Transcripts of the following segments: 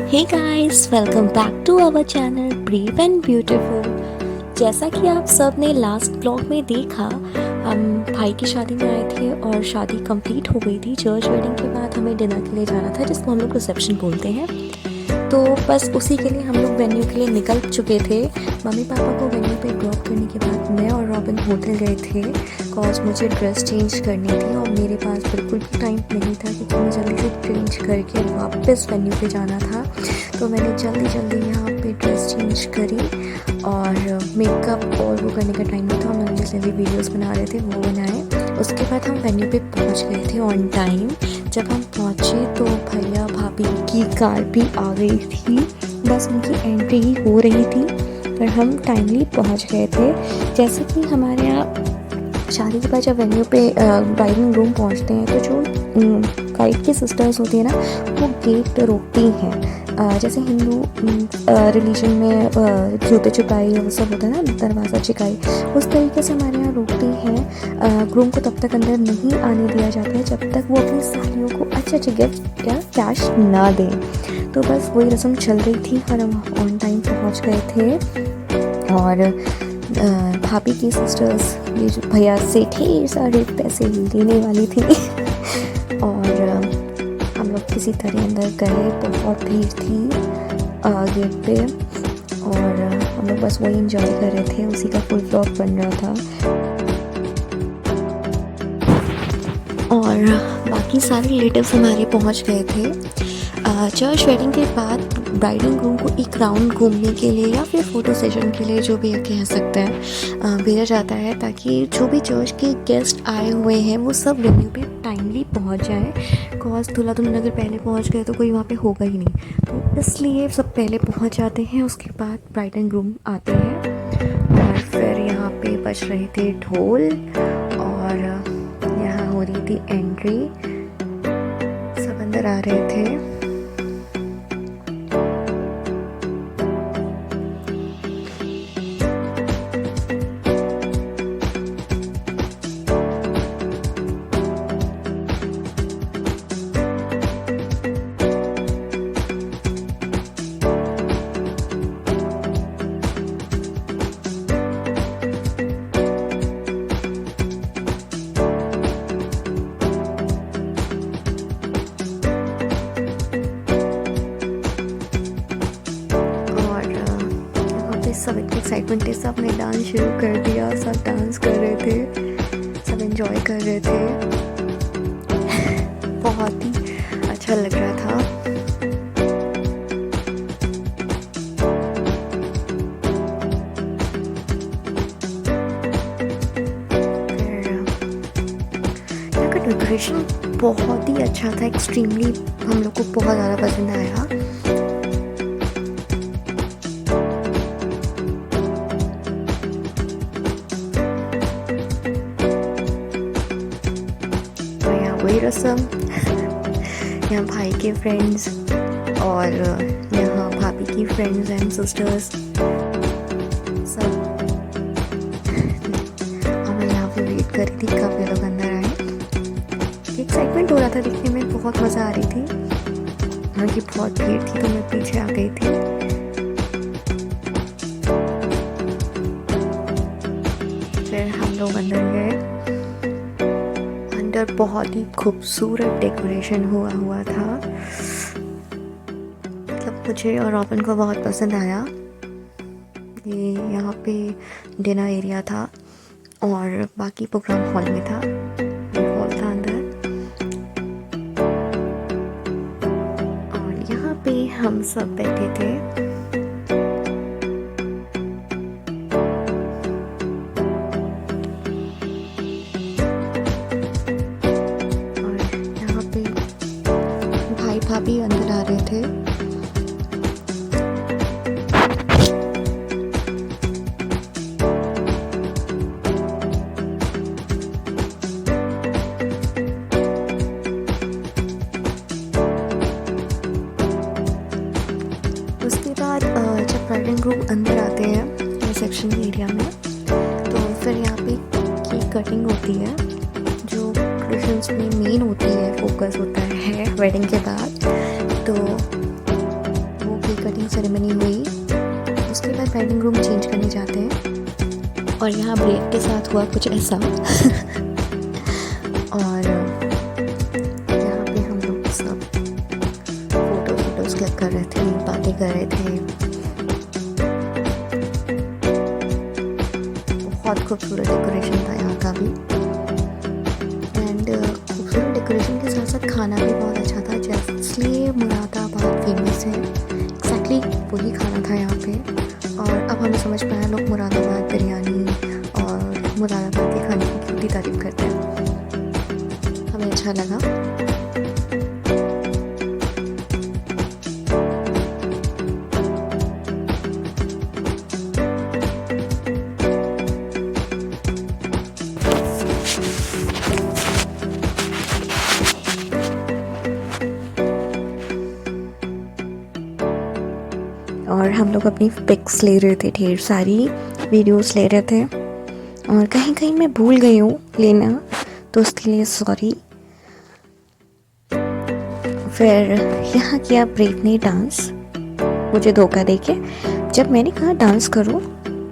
Hey guys, welcome back to our channel Brave and Beautiful. जैसा कि आप सब ने लास्ट ब्लॉग में देखा, हम भाई की शादी में आए थे और शादी कंप्लीट हो गई थी। चर्च वेडिंग के बाद हमें डिनर के लिए जाना था, जिसको हम लोग रिसेप्शन बोलते हैं। तो बस उसी के लिए हम लोग वेन्यू के लिए निकल चुके थे। मम्मी पापा को वेन्यू पे ड्रॉप करने के बाद मैं और रॉबिन होटल गए थे, बिकॉज मुझे ड्रेस चेंज करनी थी और मेरे पास बिल्कुल भी टाइम नहीं था, क्योंकि मुझे जल्दी से चेंज करके वापस वेन्यू पे जाना था। तो मैंने जल्दी यहाँ पे ड्रेस चेंज करी और मेकअप और वो करने का टाइम नहीं था। और मैंने जैसे भी वीडियोज़ बना रहे थे वो बनाए। उसके बाद हम वेन्यू पे पहुँच गए थे ऑन टाइम। जब हम पहुँचे तो भैया भाभी की कार भी आ गई थी, बस उनकी एंट्री ही हो रही थी, पर हम टाइमली पहुँच गए थे। जैसे कि हमारे यहाँ शादी के बाद जब वेन्यू पे ब्राइडल रूम पहुँचते हैं तो जो गाइड की सिस्टर्स होती है ना, वो गेट पे रोकती हैं। जैसे हिंदू रिलीजन में जूते चुकाई वो सब होता है ना, दरवाज़ा चिकाई, उस तरीके से हमारे यहाँ रोकती हैं। ग्रूम को तब तक अंदर नहीं आने दिया जाता है जब तक वो अपनी सालियों को अच्छे गिफ्ट या कैश ना दें। तो बस वही रस्म चल रही थी और हम ऑन टाइम पहुँच गए थे। और भाभी की सिस्टर्स भैया से ढेर सारे पैसे लेने वाली थी और हम लोग किसी तरह अंदर गए। बहुत भीड़ थी गेट पे और हम लोग बस वही एंजॉय कर रहे थे, उसी का फुल व्लॉग बन रहा था। और बाकी सारे रिलेटिव्स हमारे पहुंच गए थे। चर्च वेडिंग के बाद ब्राइडल ग्रूम को एक राउंड घूमने के लिए या फिर फ़ोटो सेशन के लिए, जो भी कह सकते हैं, भेजा जाता है, ताकि जो भी चर्च के गेस्ट आए हुए हैं वो सब वेन्यू पे टाइमली पहुंच जाए। बिकॉज दूल्हा दुल्हन अगर पहले पहुंच गए तो कोई वहाँ पे होगा ही नहीं, तो इसलिए सब पहले पहुंच जाते हैं। उसके बाद ब्राइडल ग्रूम आते हैं और फिर यहाँ पे बज रहे थे ढोल और यहाँ हो रही थी एंट्री, सब अंदर आ रहे थे। सब इतने एक्साइटमेंट थे, सब ने डांस शुरू कर दिया, सब डांस कर रहे थे, सब एंजॉय कर रहे थे। बहुत ही अच्छा लग रहा था। यहाँ का डेकोरेशन बहुत ही अच्छा था, एक्सट्रीमली हम लोग को बहुत ज़्यादा पसंद आया। वही रस्म, यहाँ भाई के फ्रेंड्स और यहाँ भाभी की फ्रेंड्स एंड सिस्टर्स सब। और मैं यहाँ पे वेट कर रही थी कब ये लोग अंदर आए। एक्साइटमेंट हो रहा था देखने में, बहुत मज़ा आ रही थी। यहाँ की बहुत भीड़ थी तो मैं पीछे आ गई थी। फिर हम लोग अंदर गए। बहुत ही खूबसूरत डेकोरेशन हुआ था, मतलब मुझे और रॉबिन को बहुत पसंद आया। ये यहाँ पे डिनर एरिया था और बाकी प्रोग्राम हॉल में था, हॉल था अंदर। और यहाँ पे हम सब बैठे थे। भाभी अंदर आ रहे थे। उसके बाद जब ब्राइडल ग्रूम अंदर आते हैं रिसेप्शन एरिया में, तो फिर यहाँ पे केक कटिंग होती है, जो ट्रेडिशंस में मेन होती है, फोकस होता है वेडिंग के बाद। तो वेडिंग सेरेमनी हुई, उसके बाद वेडिंग रूम चेंज करने जाते हैं और यहाँ ब्रेक के साथ हुआ कुछ ऐसा और यहाँ पे हम लोग सब फोटोज़ क्लिक कर रहे थे, बातें कर रहे थे। बहुत खूबसूरत डेकोरेशन था यहाँ का भी एंड खूबसूरत डेकोरेशन के साथ साथ खाना भी बहुत अच्छा था, इसलिए मुरादाबाद फेमस है। एक्जैक्टली वही खाना था यहाँ पे और अब हमें समझ में आया लोग मुरादाबाद बिरयानी और मुरादाबाद के खाने की कितनी तारीफ़ करते हैं। हमें अच्छा लगा। और हम लोग अपनी पिक्स ले रहे थे, ढेर सारी वीडियोस ले रहे थे और कहीं कहीं मैं भूल गई हूँ लेना, तो उसके लिए सॉरी। फिर यहाँ किया ब्रेव ने डांस, मुझे धोखा देके। जब मैंने कहा डांस करो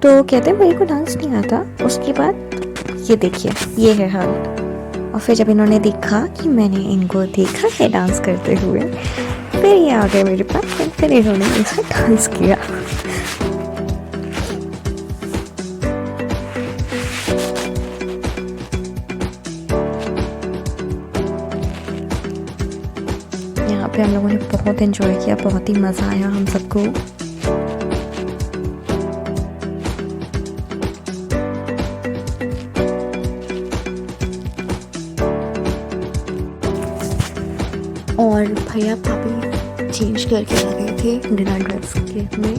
तो कहते मेरे को डांस नहीं आता। उसके बाद ये देखिए, ये है हाल। और फिर जब इन्होंने देखा कि मैंने इनको देखा है डांस करते हुए, फिर ये आ गए मेरे पास, फिर इन्होंने मेरे साथ डांस किया। यहाँ पे हम लोगों ने बहुत एंजॉय किया, बहुत ही मज़ा आया हम सबको। और भैया भाभी चेंज करके आ गए थे डिनर ड्रेस के में।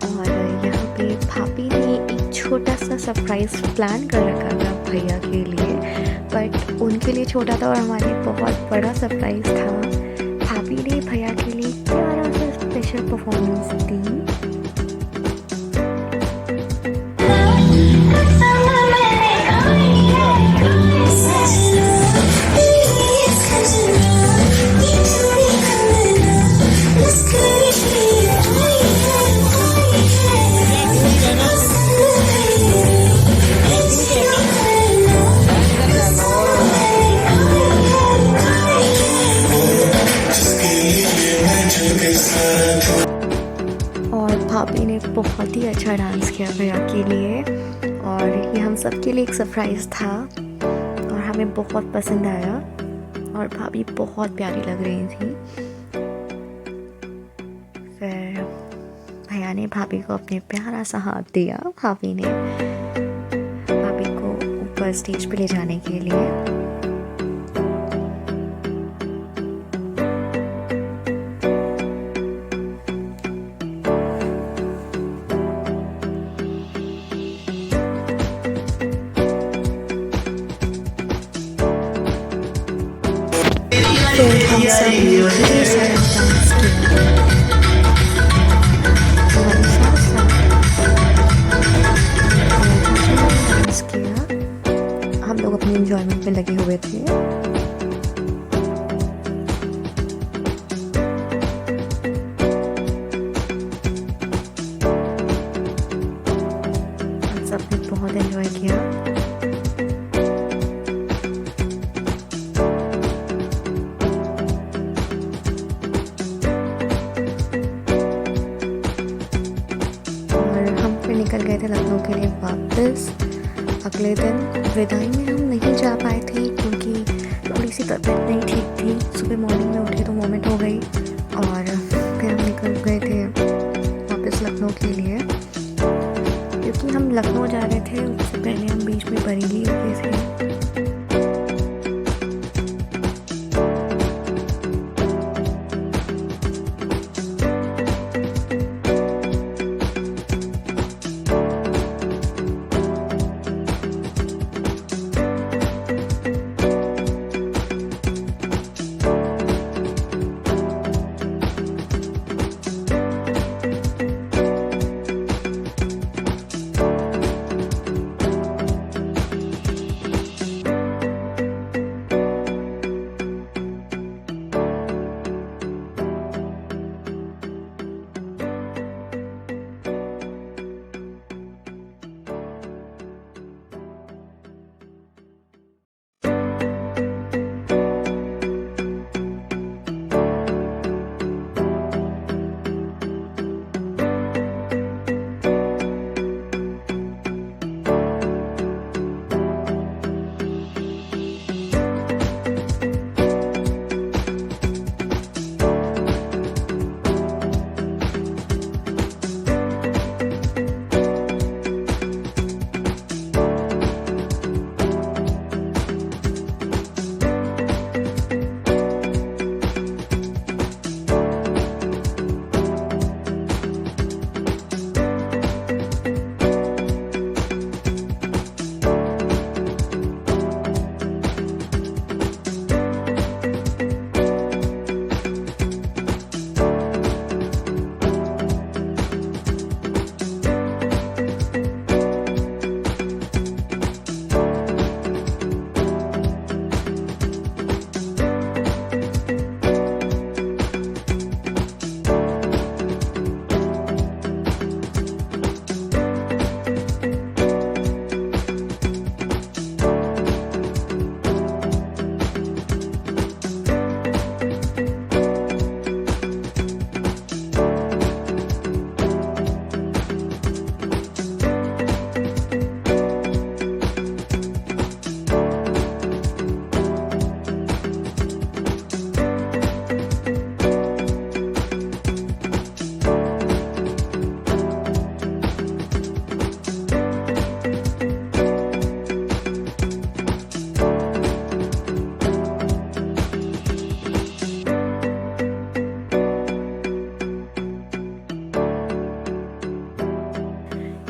और यहाँ पे भाभी ने एक छोटा सा सरप्राइज प्लान कर रखा था भैया के लिए, बट उनके लिए छोटा था और हमारे लिए बहुत बड़ा सरप्राइज था। भाभी ने भैया के लिए प्यारा सा स्पेशल परफॉर्मेंस दी। और भाभी ने बहुत ही अच्छा डांस किया भैया के लिए और ये हम सब के लिए एक सरप्राइज़ था और हमें बहुत पसंद आया और भाभी बहुत प्यारी लग रही थी। फिर भैया ने भाभी को अपने प्यारा सा हाथ दिया, भाभी ने भाभी को ऊपर स्टेज पे ले जाने के लिए। फिर हम सब ढेर सारा डांस किया हमारे साथ डांस किया। हम लोग अपने एंजॉयमेंट में लगे हुए थे। हम सब ने बहुत एंजॉय किया। निकल गए थे लखनऊ के लिए वापस। अगले दिन विदाई में हम नहीं जा पाए थे क्योंकि थोड़ी सी तबीयत नहीं ठीक थी। सुबह मॉर्निंग में उठे तो वॉमिट हो गई और फिर हम निकल गए थे वापस लखनऊ के लिए। क्योंकि हम लखनऊ जा रहे थे उससे पहले हम बीच में बरेली रुके थे।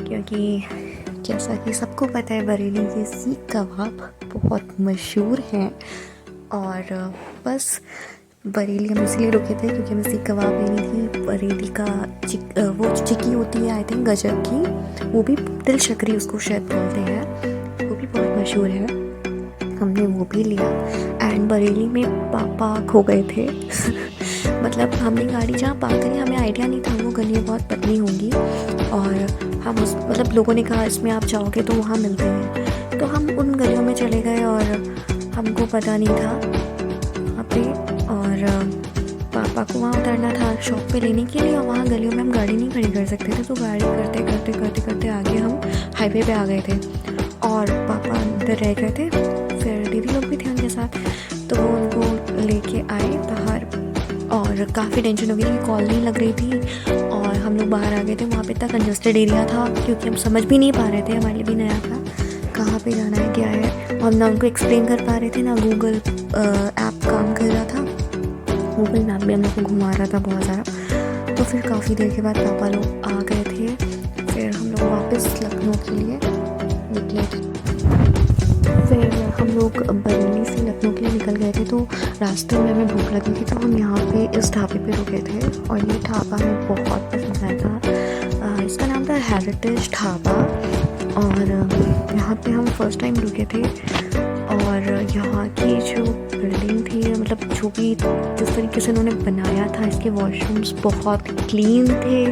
क्योंकि जैसा कि सबको पता है बरेली के सीख कबाब बहुत मशहूर हैं। और बस बरेली हम इसलिए रुके थे क्योंकि हमें सीख कबाब लेनी थी। बरेली का वो चिक्की होती है आई थिंक गजक की, वो भी तिल शक्री उसको शायद बोलते हैं, वो भी बहुत मशहूर है। हमने वो भी लिया। एंड बरेली में पापा खो गए थे मतलब हमने गाड़ी जहाँ पार्क करी, हमें आइडिया नहीं था वो गलियाँ बहुत पतली होंगी, और हम उस मतलब लोगों ने कहा इसमें आप जाओगे तो वहाँ मिलते हैं, तो हम उन गलियों में चले गए और हमको पता नहीं था वहाँ पे। और पापा को वहाँ उतरना था शॉप पे लेने के लिए, और वहाँ गलियों में हम गाड़ी नहीं खड़ी कर सकते थे, तो गाड़ी करते करते करते करते आगे हम हाईवे पे आ गए थे और पापा अंदर रह गए थे। फिर दीदी लोग भी थे उनके साथ, तो वो उनको लेके आए बाहर, और काफ़ी टेंशन हो गई कि कॉल नहीं लग रही थी और हम लोग बाहर आ गए थे। वहाँ पे इतना कंजस्टेड एरिया था क्योंकि हम समझ भी नहीं पा रहे थे, हमारे लिए भी नया था कहाँ पे जाना है क्या है। हम ना उनको एक्सप्लेन कर पा रहे थे ना गूगल ऐप काम कर रहा था, गूगल मैप भी हम लोग को घुमा रहा था बहुत ज़्यादा। तो फिर काफ़ी देर के बाद पापा लोग आ गए थे, फिर हम लोग वापस लखनऊ के लिए निकले थे। फिर हम लोग बरेली से लखनऊ के लिए निकल गए थे, तो रास्ते में हमें भूख लगी थी, तो हम यहाँ पे इस ढाबे पे रुके थे और ये ढाबा हमें बहुत पसंद आया था। इसका नाम था हेरिटेज ढाबा, और यहाँ पे हम फर्स्ट टाइम रुके थे। और यहाँ की जो बिल्डिंग थी, मतलब जो भी जिस तरीके से उन्होंने बनाया था, इसके वॉशरूम्स बहुत क्लीन थे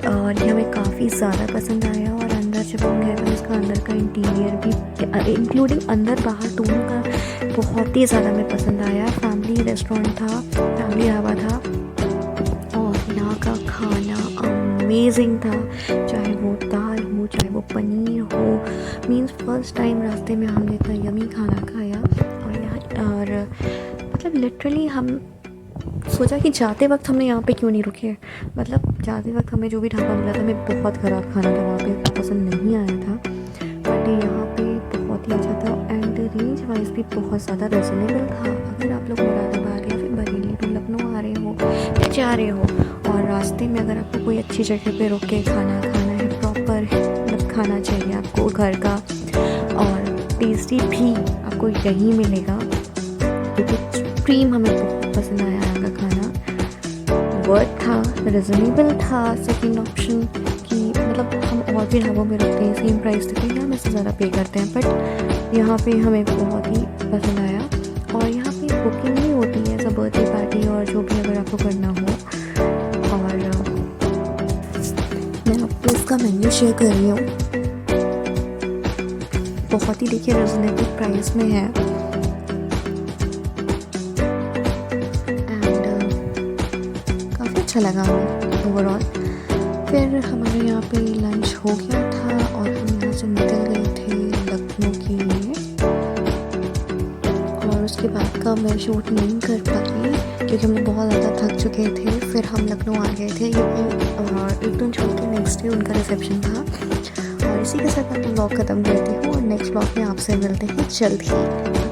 और ये हमें काफ़ी ज़्यादा पसंद आया। और अंदर जब हम गए तो इसका अंदर का इंटीरियर भी इंक्लूडिंग अंदर बाहर दोनों का बहुत ही ज़्यादा हमें पसंद आया। फैमिली रेस्टोरेंट था, फैमिली ढाबा था, और यहाँ का खाना अमेजिंग था, चाहे वो दाल हो चाहे वो पनीर हो। मीन्स फर्स्ट टाइम रास्ते में हमने इतना यमी खाना खाया। और यहाँ और मतलब लिटरली हम सोचा कि जाते वक्त हमने यहाँ पे क्यों नहीं रुके, मतलब जाते वक्त हमें जो भी ढाबा मिला था हमें बहुत ख़राब खाना था, वहाँ पे पसंद नहीं आया था, बट यहाँ पे बहुत ही अच्छा था। एंड रेंज वाइज भी बहुत ज़्यादा रिजनेबल था। अगर आप लोग मुरादाबाद या फिर बरेली टू लखनऊ आ रहे हो या जा रहे हो और रास्ते में अगर आपको कोई अच्छी जगह पे रुक के खाना खाना है, प्रॉपर मतलब खाना चाहिए आपको घर का, और टेस्टी भी आपको यहीं मिलेगा, क्योंकि सुप्रीम हमें बहुत पसंद आया यहाँ का खाना। वर्थ था, रिजनेबल था। सेकंड ऑप्शन कि मतलब हम और भी ढाबों में रुकते हैं सेम प्राइस तक के, हम इससे ज़्यादा पे करते हैं, बट यहाँ पे हमें बहुत ही पसंद आया। और यहाँ पे बुकिंग नहीं होती है एज अ बर्थडे पार्टी और जो भी अगर आपको करना हो। और मैं आपको इसका मेन्यू शेयर कर रही हूँ, बहुत ही देखिए रिजनेबल प्राइस में है। अच्छा लगा हमें ओवरऑल। फिर हमारे यहाँ पे लंच हो गया था और हम यहाँ से निकल गए थे लखनऊ के लिए, और उसके बाद का मैं शूट नहीं कर पाई क्योंकि हम बहुत ज़्यादा थक चुके थे। फिर हम लखनऊ आ गए थे क्योंकि एक दिन छोड़ के नेक्स्ट डे उनका रिसेप्शन था। और इसी के साथ मैं ब्लॉग ख़त्म करती हूँ और नेक्स्ट ब्लॉग में आपसे मिलते हैं जल्द ही।